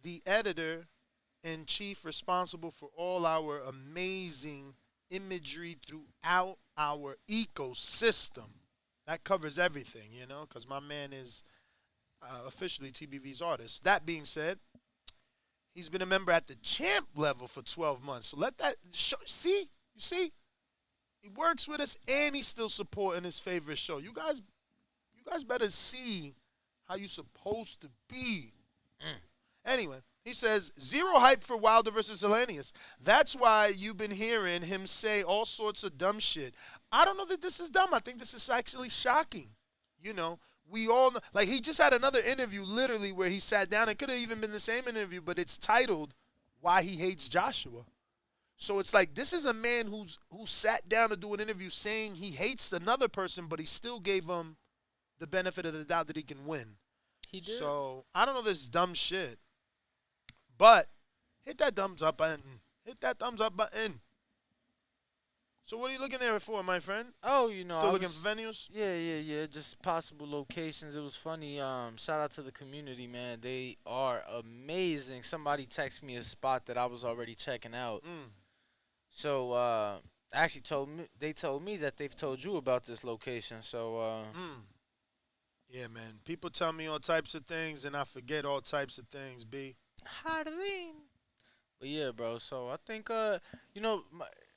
the editor-in-chief responsible for all our amazing imagery throughout our ecosystem. That covers everything, because my man is officially TBV's artist. That being said, he's been a member at the champ level for 12 months. So let that show. See? You see? He works with us, and he's still supporting his favorite show. You guys better see how you supposed to be. Anyway, he says, zero hype for Wilder versus Hellenius. That's why you've been hearing him say all sorts of dumb shit. I don't know that this is dumb. I think this is actually shocking. We all know, like, he just had another interview literally where he sat down. It could have even been the same interview, but it's titled Why He Hates Joshua. So it's like, this is a man who sat down to do an interview saying he hates another person, but he still gave him the benefit of the doubt that he can win. He did. So I don't know this dumb shit. But hit that thumbs up button. Hit that thumbs up button. So what are you looking there for, my friend? Oh, Still looking for venues? Yeah. Just possible locations. It was funny. Shout out to the community, man. They are amazing. Somebody texted me a spot that I was already checking out. So actually they told me that they've told you about this location. So yeah, man. People tell me all types of things, and I forget all types of things, B. But yeah, bro. So I think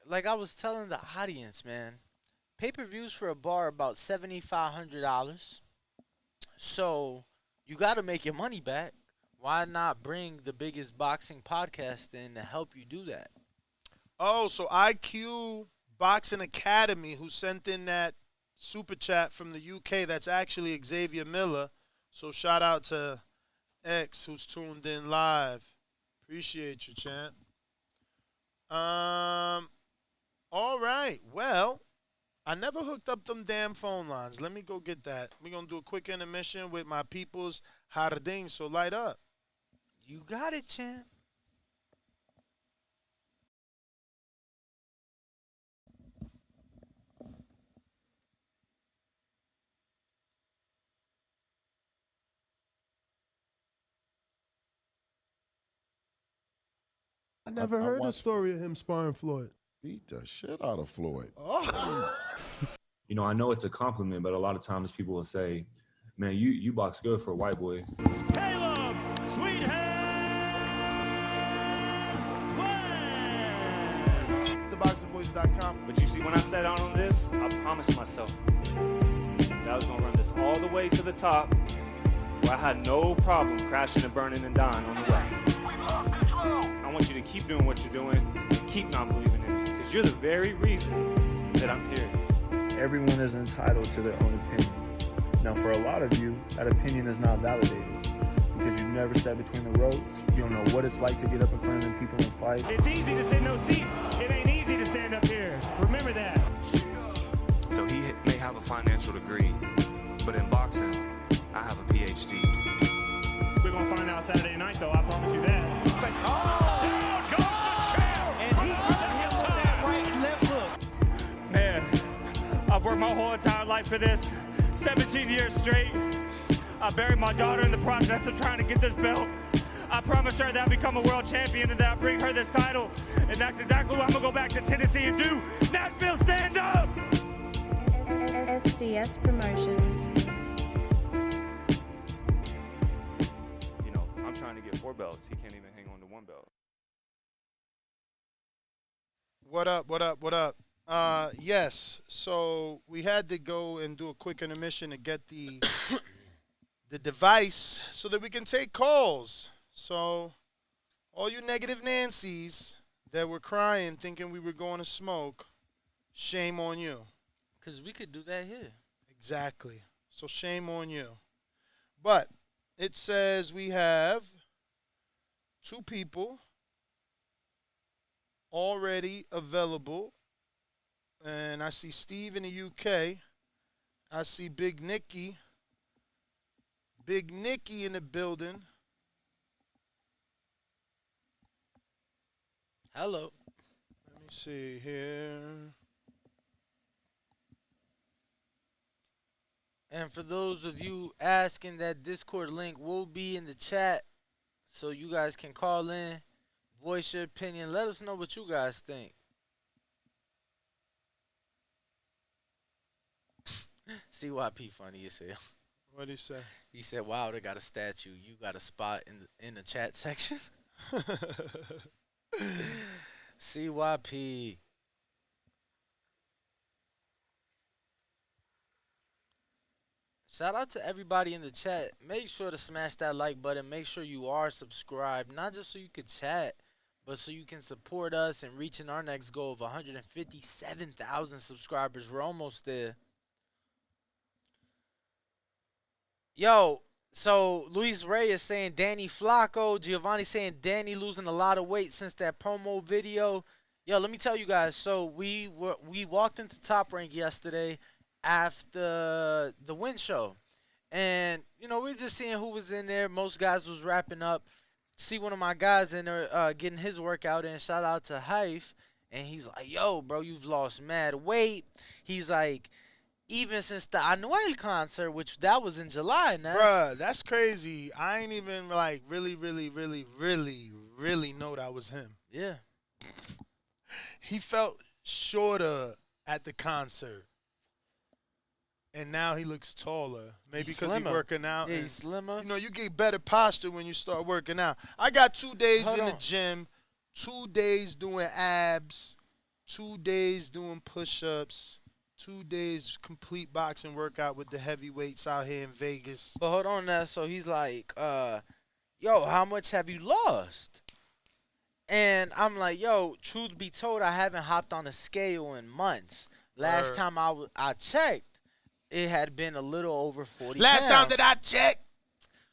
like I was telling the audience, man, pay-per-views for a bar are about $7,500. So you got to make your money back. Why not bring the biggest boxing podcast in to help you do that? Oh, so IQ Boxing Academy, who sent in that super chat from the UK, that's actually Xavier Miller. So shout out to X, who's tuned in live. Appreciate you, champ. All right. Well, I never hooked up them damn phone lines. Let me go get that. We're going to do a quick intermission with my people's Jardín, so light up. You got it, champ. I never heard the story of him sparring Floyd. Beat the shit out of Floyd. Oh. I know it's a compliment, but a lot of times people will say, man, you box good for a white boy. Caleb Sweethead TheBoxingVoice.com. But you see, when I sat down on this, I promised myself that I was going to run this all the way to the top, where I had no problem crashing and burning and dying on the way. I want you to keep doing what you're doing and keep not believing in me, because you're the very reason that I'm here. Everyone is entitled to their own opinion. Now, for a lot of you, that opinion is not validated because you've never stepped between the ropes. You don't know what it's like to get up in front of them people and fight. It's easy to sit in those seats. It ain't easy to stand up here. Remember that. So he may have a financial degree, but in boxing, I have a PhD. We're going to find out Saturday night, though. I promise you that. Down goes the champ. And he's hitting him with that right and left hook. Man, I've worked my whole entire life for this. 17 years straight. I buried my daughter in the process of trying to get this belt. I promised her that I'd become a world champion and that I'd bring her this title. And that's exactly what I'm going to go back to Tennessee and do. Nashville, stand up! SDS Promotions. I'm trying to get 4 belts. He can't even hang on to 1 belt. What up? What up? What up? Yes. So we had to go and do a quick intermission to get the the device so that we can take calls. So all you negative Nancys that were crying thinking we were going to smoke, shame on you. Because we could do that here. Exactly. So shame on you. But it says we have 2 people already available. And I see Steve in the UK. I see Big Nicky. Big Nicky in the building. Hello. Let me see here. And for those of you asking, that Discord link will be in the chat so you guys can call in, voice your opinion. Let us know what you guys think. CYP funny as hell. What did he say? He said, wow, they got a statue. You got a spot in the chat section? CYP. Shout out to everybody in the chat. Make sure to smash that like button. Make sure you are subscribed, not just so you could chat, but so you can support us in reaching our next goal of 157,000 subscribers. We're almost there. Yo, so Luis Ray is saying Danny Flacco. Giovanni saying Danny losing a lot of weight since that promo video. Yo, let me tell you guys. So we walked into Top Rank yesterday after the win show. And, you know, we were just seeing who was in there. Most guys was wrapping up. See one of my guys in there getting his workout in. Shout out to Hype. And he's like, yo, bro, you've lost mad weight. He's like, even since the Anuel concert, which that was in July. Bruh, that's crazy. I ain't even, like, really know that was him. Yeah. He felt shorter at the concert. And now he looks taller. Maybe because he's working out. Yeah, he's slimmer. You know, you get better posture when you start working out. I got 2 days in the gym, 2 days doing abs, 2 days doing push-ups, 2 days complete boxing workout with the heavyweights out here in Vegas. But hold on now. So he's like, yo, how much have you lost? And I'm like, yo, truth be told, I haven't hopped on a scale in months. Last time I checked, it had been a little over 40 Last pounds. time that I checked.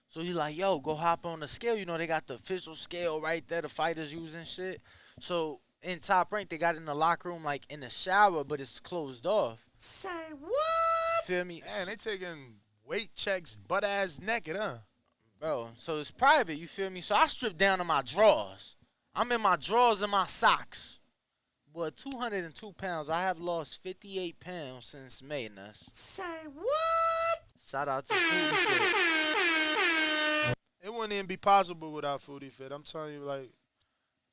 So he's like, yo, go hop on the scale. You know, they got the official scale right there, the fighters use and shit. So in Top Rank, they got it in the locker room, like in the shower, but it's closed off. Say what? Feel me? Man, they taking weight checks butt-ass naked, huh? Bro, so it's private, you feel me? So I stripped down to my drawers. I'm in my drawers and my socks. But 202 pounds. I have lost 58 pounds since May, Ness. Say what? Shout out to Foodie Fit. It wouldn't even be possible without Foodie Fit. I'm telling you, like,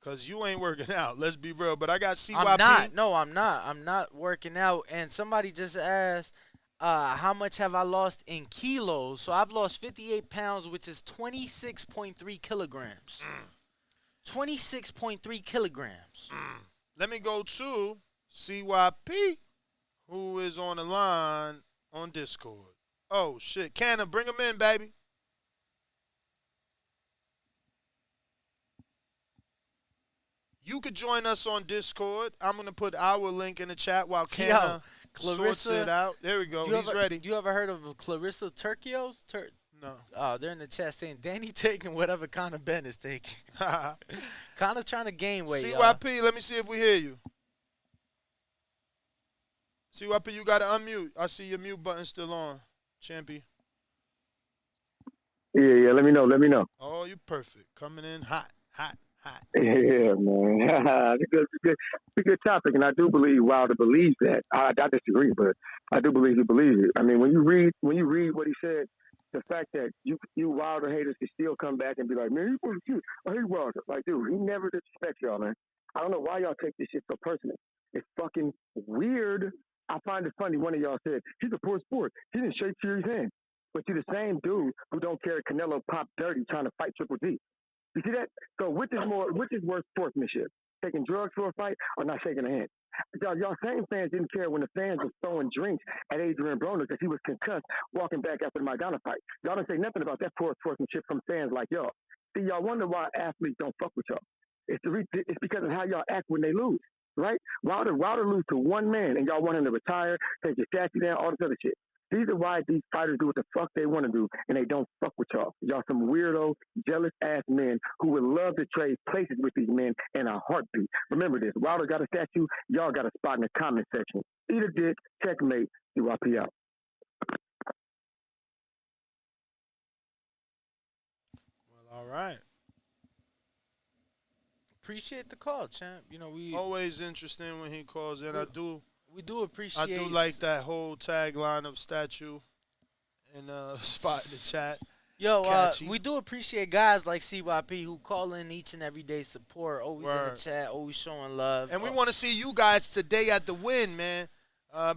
because you ain't working out. Let's be real. But I got CYP. I'm not. No, I'm not. I'm not working out. And somebody just asked, how much have I lost in kilos? So I've lost 58 pounds, which is 26.3 kilograms. 26.3 kilograms. Let me go to CYP, who is on the line on Discord. Oh, shit. Canna, bring him in, baby. You could join us on Discord. I'm going to put our link in the chat while Canna sorts it out. There we go. He's ready. You ever heard of Clarissa Turkios? No. Oh, they're in the chat saying Danny taking whatever Conor Ben is taking. Conor trying to gain weight. CYP, let me see if we hear you. CYP, you got to unmute. I see your mute button still on, Champy. Yeah, let me know. Oh, you perfect. Coming in hot. Yeah, man. It's a good topic, and I do believe Wilder believes that. I disagree, but I do believe he believes it. I mean, when you read what he said, the fact that you Wilder haters can still come back and be like, man, I hate Wilder. Like, dude, he never disrespects y'all, man. I don't know why y'all take this shit so personal. It's fucking weird. I find it funny. One of y'all said, he's a poor sport. He didn't shake Fury's hand. but you're the same dude who don't care Canelo pop dirty trying to fight Triple G. You see that? So which is worse sportsmanship? Taking drugs for a fight or not shaking a hand? Y'all same fans didn't care when the fans were throwing drinks at Adrian Broner because he was concussed walking back after the Maidana fight. Y'all didn't say nothing about that poor sportsmanship from fans like y'all. See, y'all wonder why athletes don't fuck with y'all. It's because of how y'all act when they lose, right? Wilder lose to one man and y'all want him to retire, take your statue down, all this other shit. These are why these fighters do what the fuck they want to do, and they don't fuck with y'all. Y'all some weirdo, jealous-ass men who would love to trade places with these men in a heartbeat. Remember this. Wilder got a statue. Y'all got a spot in the comment section. Eat a dick, checkmate, UIP out. Well, all right. Appreciate the call, champ. You know, we always interesting when he calls in. We do appreciate. I do like that whole tagline of statue and spot in the chat. Yo, we do appreciate guys like CYP who call in each and every day, support, always in the chat, always showing love. And we want to see you guys today at the win, man,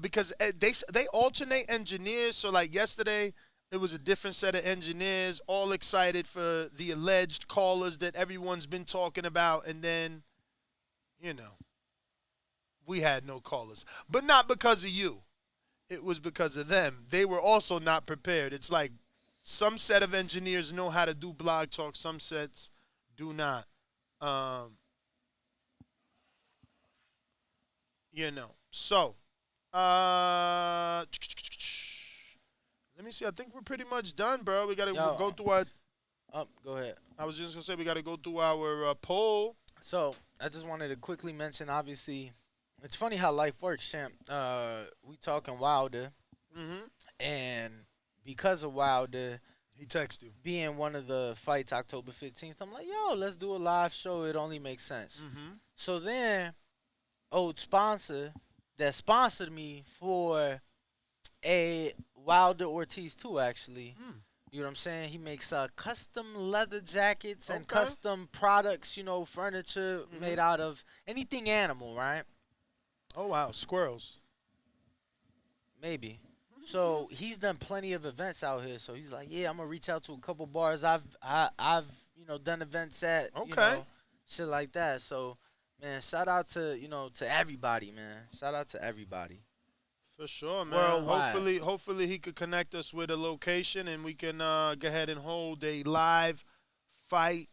because they alternate engineers. So like yesterday, it was a different set of engineers, all excited for the alleged callers that everyone's been talking about, and then, you know, we had no callers. But not because of you. It was because of them. They were also not prepared. It's like some set of engineers know how to do blog talk. Some sets do not. You know. So, let me see. I think we're pretty much done, bro. We got to go through our go ahead. I was just going to say we got to go through our poll. So, I just wanted to quickly mention, obviously, it's funny how life works, champ. We talking Wilder, and because of Wilder, he texted you being one of the fights October 15th. I'm like, yo, let's do a live show. It only makes sense. So then, old sponsor that sponsored me for a Wilder Ortiz 2, actually. You know what I'm saying? He makes custom leather jackets and custom products, you know, furniture made out of anything animal, right? Oh, wow. Squirrels. Maybe. So he's done plenty of events out here. So he's like, yeah, I'm going to reach out to a couple bars I've you know, done events at. You know, shit like that. So, man, shout out to, you know, to everybody, man. Shout out to everybody. For sure, man. Worldwide. Hopefully he could connect us with a location and we can go ahead and hold a live fight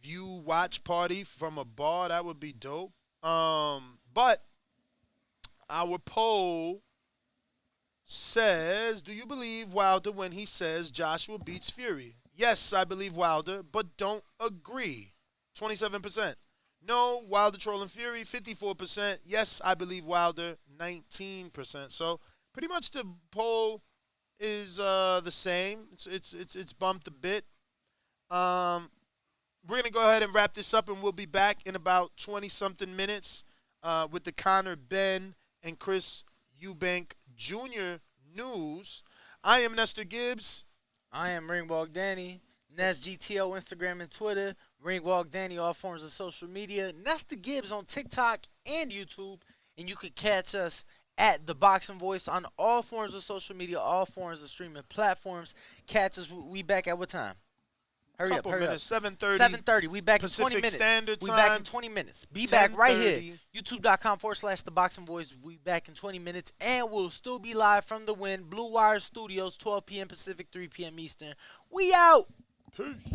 view watch party from a bar. That would be dope. But our poll says, do you believe Wilder when he says Joshua beats Fury? Yes, I believe Wilder, but don't agree. 27%. No, Wilder trolling Fury, 54%. Yes, I believe Wilder, 19%. So pretty much the poll is the same. It's bumped a bit. We're gonna go ahead and wrap this up, and we'll be back in about 20-something minutes with the Conor Ben and Chris Eubank Jr. news. I am Nestor Gibbs. I am Ringwalk Danny. Nest GTO, Instagram and Twitter. Ringwalk Danny, all forms of social media. Nestor Gibbs on TikTok and YouTube. And you can catch us at The Boxing Voice on all forms of social media, all forms of streaming platforms. Catch us. We back at what time? Hurry up. 7:30. 7:30. We back Pacific in 20 minutes. Standard We Time. back in 20 minutes. Be back right here. 10:30. YouTube.com/The Boxing Voice. We back in 20 minutes. And we'll still be live from the Win. Blue Wire Studios, 12 p.m. Pacific, 3 p.m. Eastern. We out. Peace.